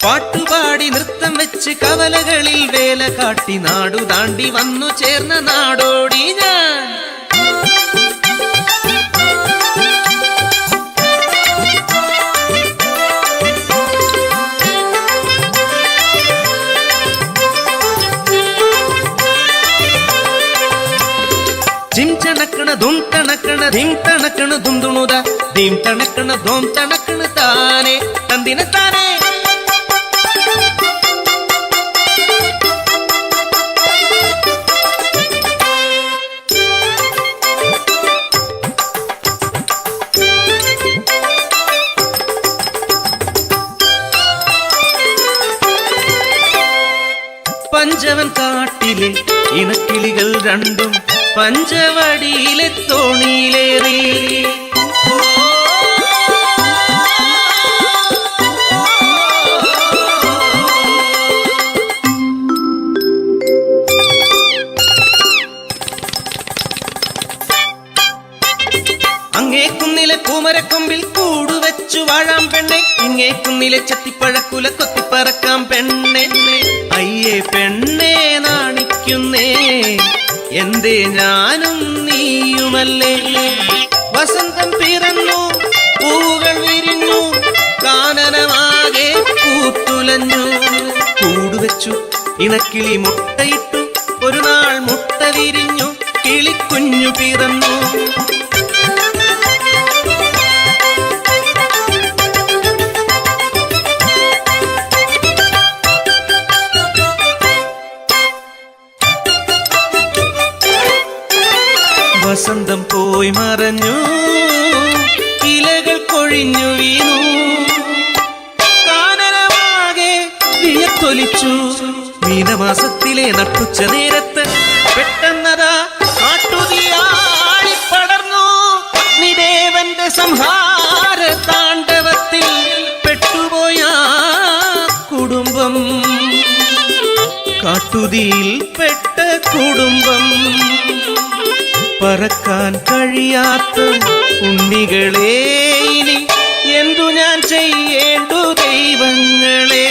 പാട്ടുപാടി നൃത്തം വെച്ച് കവലകളിൽ വേല കാട്ടി നാടു താണ്ടി വന്നു ചേർന്ന നാടോടി ഞാൻ. ജിം ചണക്കണ ധും തണക്കണ ധിം തണക്കണ ധും തുണുത ധീം തണക്കണ ധോം തണക്കണ താനെ തന്തിന താനെ. പഞ്ചവൻ കാട്ടിലെ ഇണക്കിളികൾ രണ്ടും പഞ്ചവടിയിലെ തോണിയിലേറി. അങ്ങേ കുന്നിലെ പൂമരക്കൊമ്പിൽ കൂടുവെച്ചു വാഴാം പെണ്ണെ, ഇങ്ങേ കുന്നിലെ ചത്തിപ്പഴക്കുല കൊത്തിപ്പറക്കാം പെണ്ണെ. അയ്യേ പെണ്ണെ നാണിക്കുന്നേ, എന്തേ ഞാനും നീയുമല്ലേ. വസന്തം പിറന്നു പൂവുകൾ വിരിഞ്ഞു കാനനമാകെ പൂത്തുലഞ്ഞു. കൂടുവെച്ചു ഇണക്കിളി മുട്ടയിട്ടു ഒരു നാൾ മുട്ട വിരിഞ്ഞു കിളിക്കുഞ്ഞു പിറന്നു. വസന്തം പോയി മറഞ്ഞു, ഇലകൾ കൊഴിഞ്ഞു വീണു, കാനനമാകെ വിയർത്തൊലിച്ചു. മീനമാസത്തിലെ നട്ടുച്ച നേരത്ത് പെട്ടെന്നതാ കാട്ടുതീയാളിപ്പടർന്നു. അഗ്നിദേവന്റെ സംഹാര താണ്ഡവത്തിൽ പെട്ടുപോയ കുടുംബം, കാട്ടുതീയിൽ പെട്ട കുടുംബം. പറക്കാൻ കഴിയാത്ത ഉണ്ണികളെ ഇനി എന്തു ഞാൻ ചെയ്യേണ്ടു ദൈവങ്ങളെ.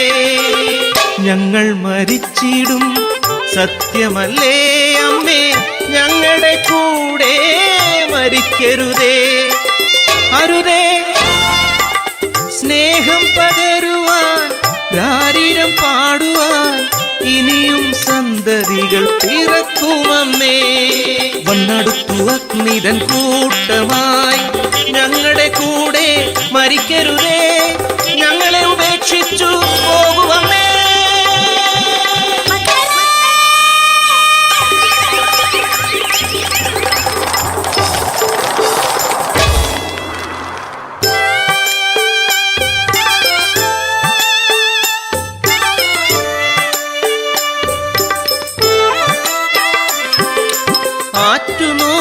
ഞങ്ങൾ മരിച്ചിടും സത്യമല്ലേ അമ്മേ, ഞങ്ങളുടെ കൂടെ മരിക്കരുതേ. അരുതേ സ്നേഹം പകരുവാൻ രാരിരം പാടുവാൻ ഇനിയും സന്തതികൾ പിറക്കുമമ്മേ. വന്നടുത്തു അഗ്നിതൻ കൂട്ടമായി, ഞങ്ങളുടെ കൂടെ മരിക്കരുതേ, ഞങ്ങളെ ഉപേക്ഷിച്ചു പോകുമമ്മേ.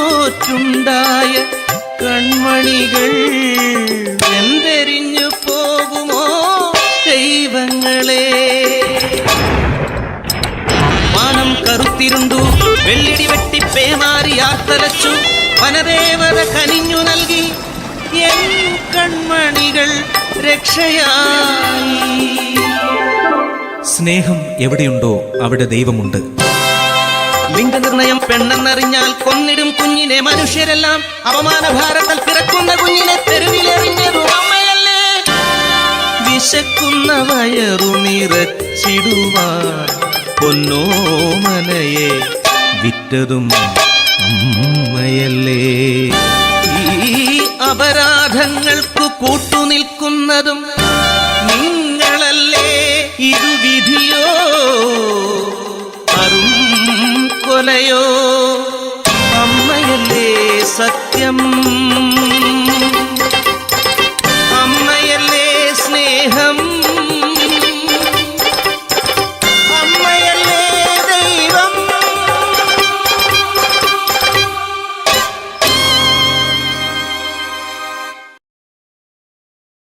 ആറ്റുനോറ്റുണ്ടായ കൺമണികൾ എന്തെരിഞ്ഞു പോകുമോ ദൈവങ്ങളെ. മാനം കറുത്തിരുണ്ടു, വെള്ളിടി വെട്ടി പേമാരി ആർത്തലച്ചു, വനദേവത കനിഞ്ഞു നൽകി എൻ കൺമണികൾ രക്ഷയായി. സ്നേഹം എവിടെയുണ്ടോ അവിടെ ദൈവമുണ്ട്. ലിംഗനിർണയം പെണ്ണെന്നറിഞ്ഞാൽ കൊന്നിടും കുഞ്ഞിനെ മനുഷ്യരെല്ലാം. അപമാനഭാരത്താൽ പിറക്കുന്ന കുഞ്ഞിനെ തെരുവിലെറിഞ്ഞതും അമ്മയല്ലേ. വിശക്കുന്ന വയറു നിറച്ചിടുവാൻ പൊന്നോമനയെ വിറ്റതും അമ്മയല്ലേ. ഈ അപരാധങ്ങൾക്കു കൂട്ടുനിൽക്കും